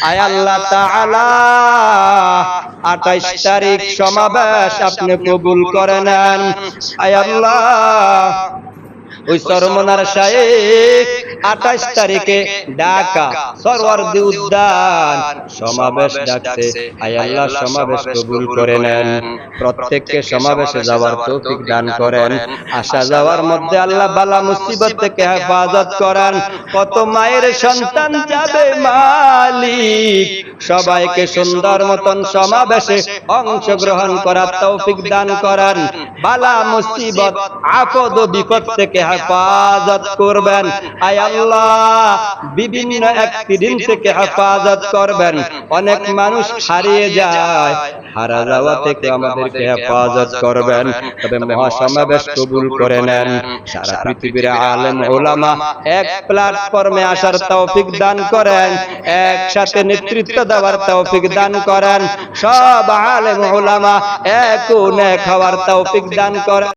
আয় আল্লাহ তাআলা 28 তারিখ সমাবেশ আপনি কবুল করে নেন। আয় আল্লাহ ওই চরমনার শায়েখ 28 তারিখে ঢাকা সরওয়ার্দী উদ্যান সমাবেশ ডাকছে। আয় আল্লাহ সমাবেশ কবুল করে নেন, প্রত্যেককে সমাবেশে যাওয়ার তৌফিক দান করেন, আসা যাওয়ার মধ্যে আল্লাহ বালা মুসিবত থেকে হেফাজত করেন। কত মায়ের সন্তান যাবে মালিক, সবাইকে সুন্দর মতন সমাবেশে অংশগ্রহণ করার তৌফিক দান করেন, বালা মুসিবত আপদ ও বিপদ থেকে হেফাজত করবেন। আয় আল্লাহ বিভিন্ন অ্যাক্সিডেন্ট থেকে হেফাজত করবেন। অনেক মানুষ হারিয়ে যায়, হারা যাওয়া থেকে আমাদেরকে হেফাজত করবেন। তবে মহাসমাবেশ কবুল করে নেন, সারা পৃথিবীর আলেম ওলামা এক প্ল্যাটফর্মে আসার তৌফিক দান করেন, একসাথে নেতৃত্ব দেওয়ার তৌফিক দান করেন, সব আলেম ওলামা এক হওয়ার তৌফিক দান করেন।